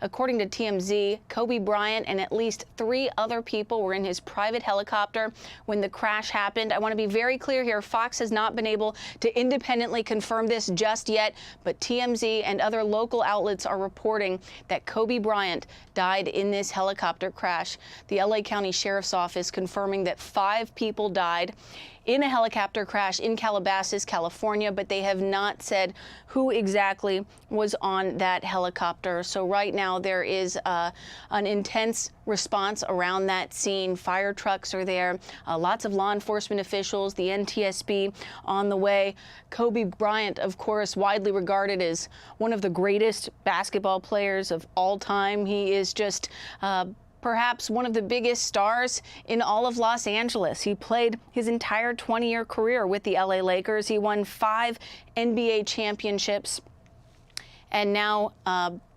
According to TMZ, Kobe Bryant and at least 3 other people were in his private helicopter when the crash happened. I want to be very clear here. Fox has not been able to independently confirm this just yet, but TMZ and other local outlets are reporting that Kobe Bryant died in this helicopter crash. The LA County Sheriff's Office confirming that 5 people died in a helicopter crash in Calabasas, California, but they have not said who exactly was on that helicopter. So right now there is an intense response around that scene. Fire trucks are there, lots of law enforcement officials, the NTSB on the way. Kobe Bryant, of course, widely regarded as one of the greatest basketball players of all time. He is just perhaps one of the biggest stars in all of Los Angeles. He played his entire 20-year career with the LA Lakers. He won 5 NBA championships. And now,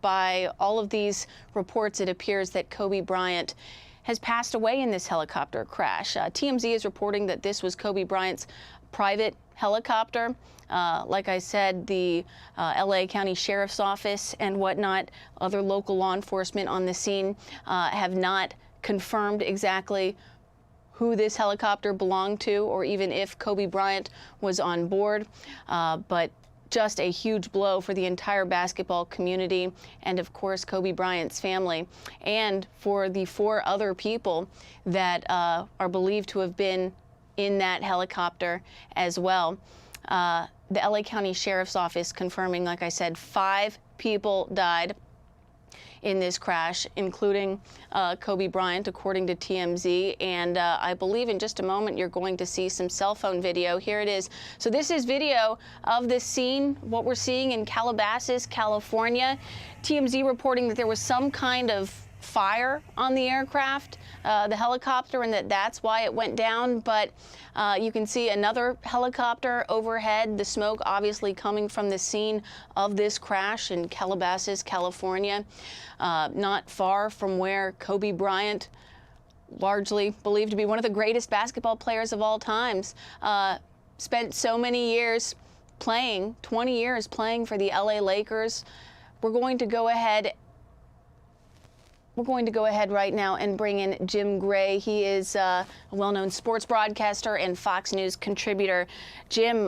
by all of these reports, it appears that Kobe Bryant has passed away in this helicopter crash. TMZ is reporting that this was Kobe Bryant's private helicopter. Like I said, the LA County Sheriff's Office and whatnot, other local law enforcement on the scene have not confirmed exactly who this helicopter belonged to or even if Kobe Bryant was on board. But just a huge blow for the entire basketball community and, of course, Kobe Bryant's family, and for the 4 other people that are believed to have been in that helicopter as well. The LA County Sheriff's Office confirming, like I said, 5 people died in this crash, including Kobe Bryant, according to TMZ. And I believe in just a moment you're going to see some cell phone video. Here it is. So this is video of this scene, what we're seeing in Calabasas, California. TMZ reporting that there was some kind of fire on the aircraft, the helicopter, and that's why it went down. But you can see another helicopter overhead, the smoke obviously coming from the scene of this crash in Calabasas, California, not far from where Kobe Bryant, largely believed to be one of the greatest basketball players of all times, spent so many years playing, 20 years playing for the LA Lakers. We're going to go ahead right now and bring in Jim Gray. He is a well-known sports broadcaster and Fox News contributor. Jim,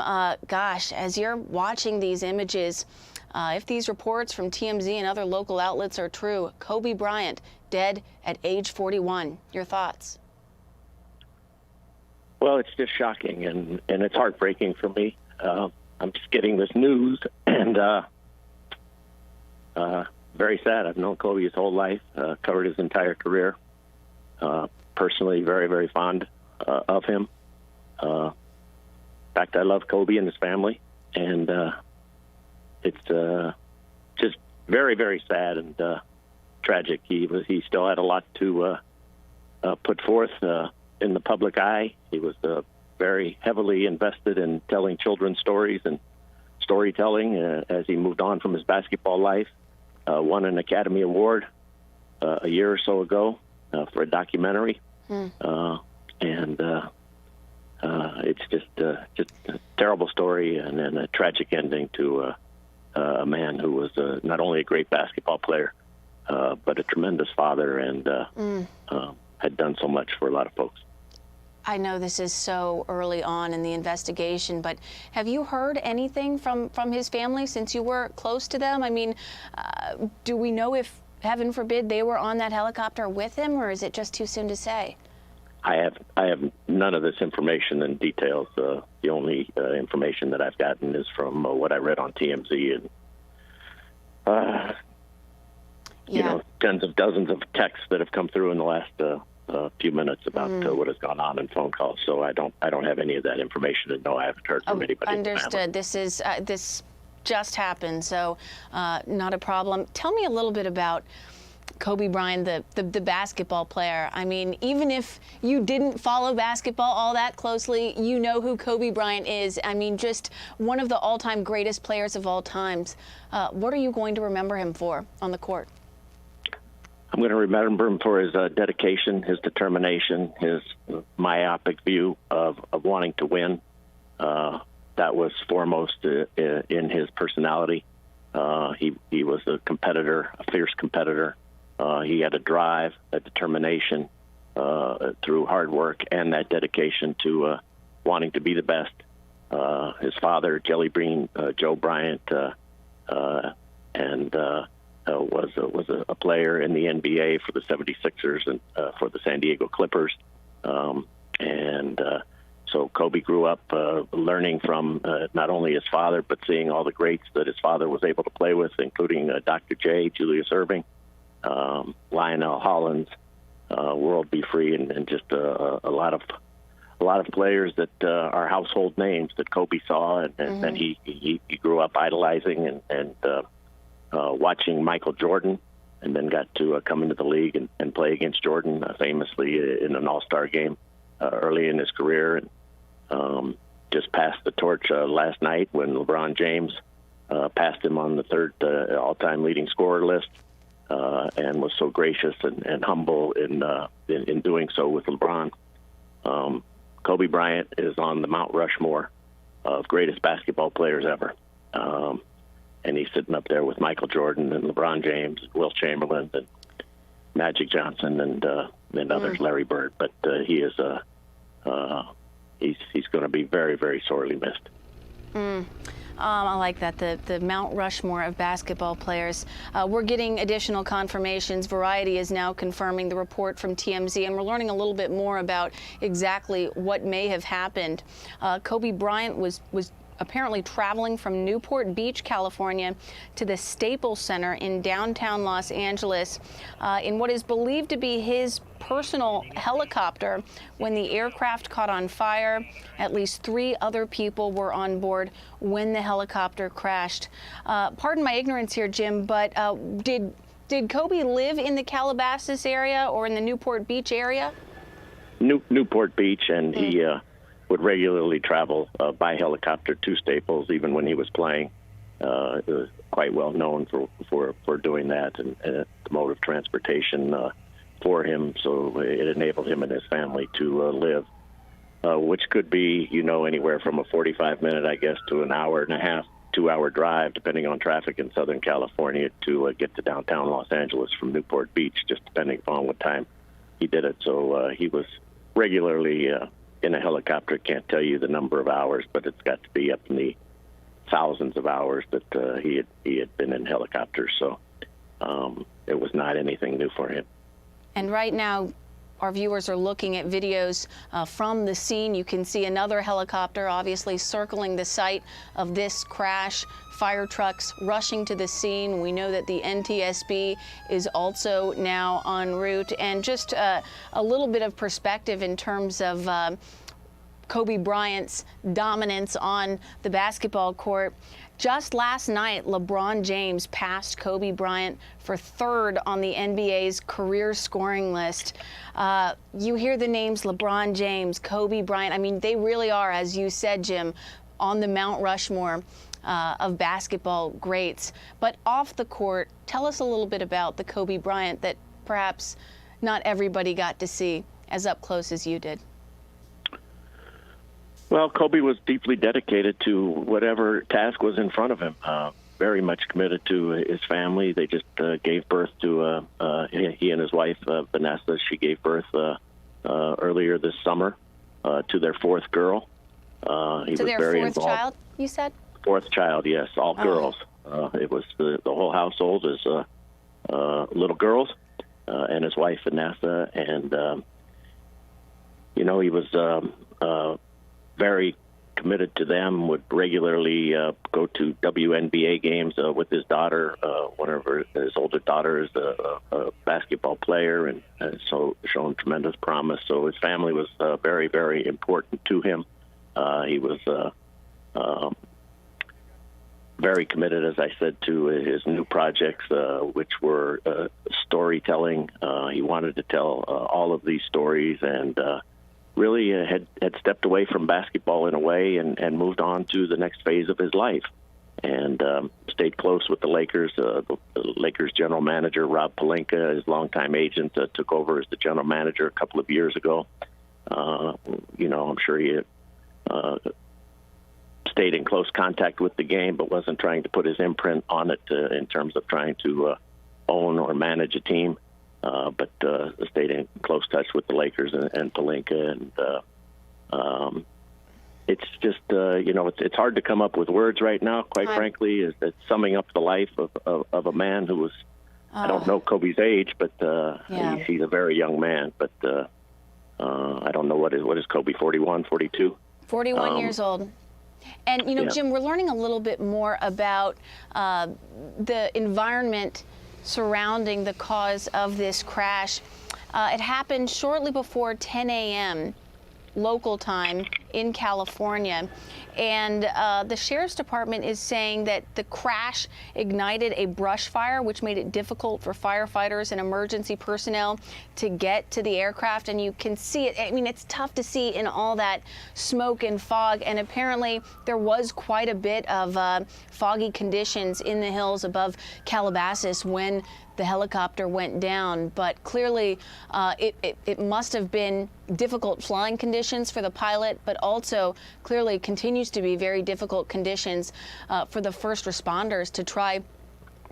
gosh, as you're watching these images, if these reports from TMZ and other local outlets are true, Kobe Bryant dead at age 41. Your thoughts? Well, it's just shocking, and it's heartbreaking for me. I'm just getting this news, and very sad. I've known Kobe his whole life, covered his entire career. Personally, very, very fond of him. In fact, I love Kobe and his family, and it's just very, very sad and tragic. He still had a lot to put forth in the public eye. He was very heavily invested in telling children's stories and storytelling as he moved on from his basketball life. Won an Academy Award a year or so ago for a documentary, and it's just a terrible story and a tragic ending to a man who was not only a great basketball player, but a tremendous father and had done so much for a lot of folks. I know this is so early on in the investigation, but have you heard anything from his family since you were close to them? I mean, do we know if, heaven forbid, they were on that helicopter with him, or is it just too soon to say? I have none of this information and details. The only information that I've gotten is from what I read on TMZ, and you know, tens of dozens of texts that have come through in the last few minutes about what has gone on in phone calls. So I don't have any of that information, and no, I haven't heard from anybody. Understood. This just happened, so not a problem. Tell me a little bit about Kobe Bryant, the basketball player. I mean, even if you didn't follow basketball all that closely, you know who Kobe Bryant is. I mean, just one of the all-time greatest players of all times. What are you going to remember him for on the court? I'm going to remember him for his dedication, his determination, his myopic view of wanting to win. That was foremost in his personality. He was a competitor, a fierce competitor. He had a drive, a determination through hard work and that dedication to wanting to be the best. His father, Jelly Bean Joe Bryant, was a player in the NBA for the 76ers and for the San Diego Clippers. So Kobe grew up learning from not only his father, but seeing all the greats that his father was able to play with, including Dr. J, Julius Erving, Lionel Hollins, World Be Free, and just a lot of players that are household names that Kobe saw, and then he grew up idolizing and watching Michael Jordan, and then got to come into the league and play against Jordan famously in an all-star game early in his career, and just passed the torch last night when LeBron James passed him on the third all-time leading scorer list, and was so gracious and humble in doing so with LeBron. Kobe Bryant is on the Mount Rushmore of greatest basketball players ever. And he's sitting up there with Michael Jordan and LeBron James, Will Chamberlain, and Magic Johnson, and others, Larry Bird. But he is he's going to be very, very sorely missed. I like that, the Mount Rushmore of basketball players. We're getting additional confirmations. Variety is now confirming the report from TMZ, and we're learning a little bit more about exactly what may have happened. Kobe Bryant was apparently traveling from Newport Beach, California, to the Staples Center in downtown Los Angeles in what is believed to be his personal helicopter when the aircraft caught on fire. At least 3 other people were on board when the helicopter crashed. Pardon my ignorance here, Jim, but did Kobe live in the Calabasas area or in the Newport Beach area? Newport Beach, and he would regularly travel by helicopter to Staples, even when he was playing. It was quite well known for doing that, and the mode of transportation for him, so it enabled him and his family to live, which could be, anywhere from a 45-minute, I guess, to an hour and a half, 2-hour drive, depending on traffic in Southern California, to get to downtown Los Angeles from Newport Beach, just depending upon what time he did it. So he was regularly in a helicopter. Can't tell you the number of hours, but it's got to be up in the thousands of hours that he had been in helicopters. So it was not anything new for him. And right now, our viewers are looking at videos from the scene. You can see another helicopter obviously circling the site of this crash. Fire trucks rushing to the scene. We know that the NTSB is also now en route. And just a little bit of perspective in terms of Kobe Bryant's dominance on the basketball court. Just last night, LeBron James passed Kobe Bryant for 3rd on the NBA's career scoring list. You hear the names LeBron James, Kobe Bryant. I mean, they really are, as you said, Jim, on the Mount Rushmore of basketball greats. But off the court, tell us a little bit about the Kobe Bryant that perhaps not everybody got to see as up close as you did. Well, Kobe was deeply dedicated to whatever task was in front of him, very much committed to his family. They just gave birth to, he and his wife, Vanessa, she gave birth earlier this summer to their 4th girl. He was their very 4th involved. child, you said? 4th child, yes, all girls. It was the whole household is little girls, and his wife, Vanessa. And, he was very committed to them, would regularly go to WNBA games with his daughter. One of his older daughters is a basketball player, and so shown tremendous promise. So his family was very, very important to him. He was very committed, as I said, to his new projects, which were storytelling. He wanted to tell all of these stories, and really had stepped away from basketball in a way and moved on to the next phase of his life, and stayed close with the Lakers. The Lakers general manager, Rob Pelinka, his longtime agent, took over as the general manager a couple of years ago. I'm sure he stayed in close contact with the game, but wasn't trying to put his imprint on it in terms of trying to own or manage a team. But stayed in close touch with the Lakers and Pelinka, and it's just it's hard to come up with words right now. Quite frankly, is that summing up the life of a man who was. I don't know Kobe's age, but he's a very young man. But I don't know what is Kobe, 41, 42? 41 years old. And, Jim, we're learning a little bit more about the environment surrounding the cause of this crash. It happened shortly before 10 a.m. local time in California. And the Sheriff's Department is saying that the crash ignited a brush fire, which made it difficult for firefighters and emergency personnel to get to the aircraft. And you can see it. I mean, it's tough to see in all that smoke and fog. And apparently there was quite a bit of foggy conditions in the hills above Calabasas when the helicopter went down. But clearly it must have been difficult flying conditions for the pilot, but also clearly continues to be very difficult conditions for the first responders to try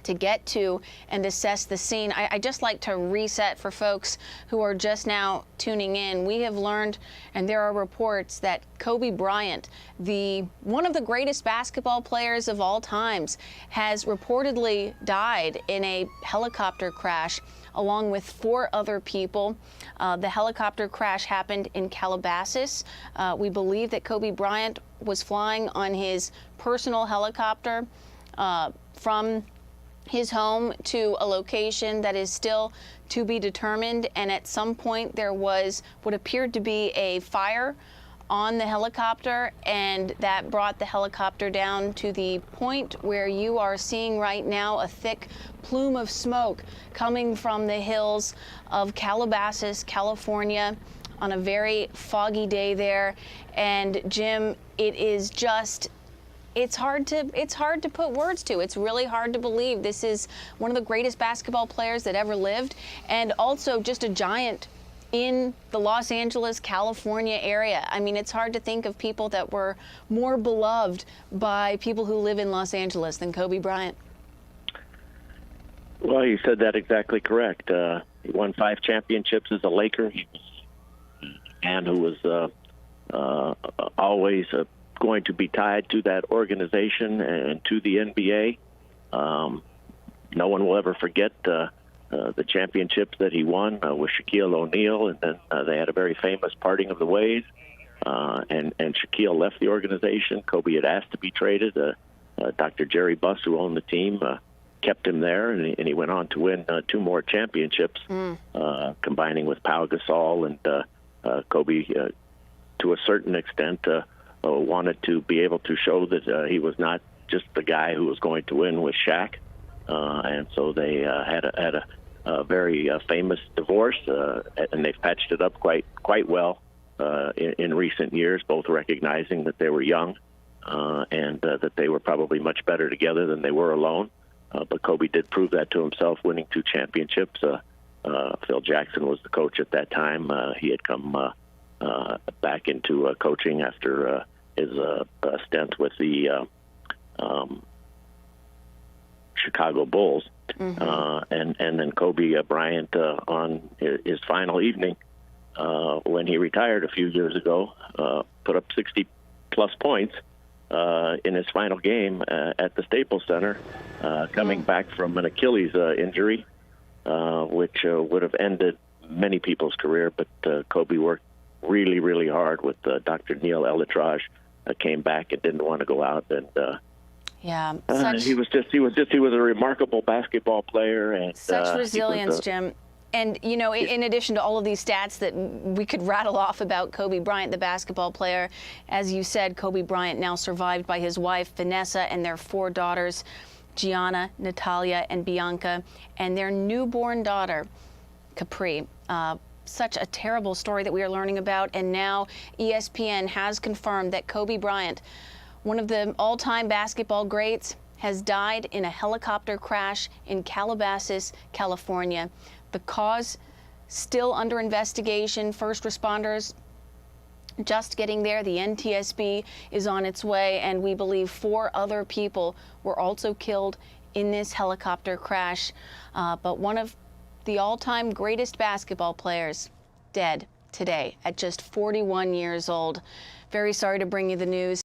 to get to and assess the scene. I just like to reset for folks who are just now tuning in. We have learned, and there are reports, that Kobe Bryant, one of the greatest basketball players of all times, has reportedly died in a helicopter crash along with 4 other people. The helicopter crash happened in Calabasas. We believe that Kobe Bryant was flying on his personal helicopter from his home to a location that is still to be determined. And at some point there was what appeared to be a fire on the helicopter, and that brought the helicopter down to the point where you are seeing right now a thick plume of smoke coming from the hills of Calabasas, California, on a very foggy day there. And Jim, it is just, it's hard to put words to. It's really hard to believe this is one of the greatest basketball players that ever lived, and also just a giant in the Los Angeles, California area. I mean, it's hard to think of people that were more beloved by people who live in Los Angeles than Kobe Bryant. Well, you said that exactly correct. He won 5 championships as a Laker. He was a man who was always going to be tied to that organization and to the NBA. No one will ever forget the championships that he won with Shaquille O'Neal, and then they had a very famous parting of the ways. And Shaquille left the organization. Kobe had asked to be traded. Dr. Jerry Buss, who owned the team, kept him there, and he went on to win 2 more championships, combining with Pau Gasol. And Kobe, to a certain extent, wanted to be able to show that he was not just the guy who was going to win with Shaq. And so they had a very famous divorce, and they've patched it up quite well in recent years, both recognizing that they were young and that they were probably much better together than they were alone. But Kobe did prove that to himself, winning 2 championships. Phil Jackson was the coach at that time. He had come back into coaching after his stint with the Chicago Bulls. And then Kobe Bryant on his final evening, when he retired a few years ago, put up 60-plus points in his final game at the Staples Center, coming back from an Achilles injury, which would have ended many people's career. But Kobe worked really, really hard with Dr. Neil Elitrage. Came back and didn't want to go out, and he was a remarkable basketball player, and such resilience, Jim. And in addition to all of these stats that we could rattle off about Kobe Bryant, the basketball player, as you said, Kobe Bryant now survived by his wife Vanessa and their 4 daughters, Gianna, Natalia, and Bianca, and their newborn daughter, Capri. Such a terrible story that we are learning about, and now ESPN has confirmed that Kobe Bryant, one of the all-time basketball greats, has died in a helicopter crash in Calabasas, California. The cause still under investigation. First responders just getting there. The NTSB is on its way, and we believe 4 other people were also killed in this helicopter crash. But one of the all-time greatest basketball players dead today at just 41 years old. Very sorry to bring you the news.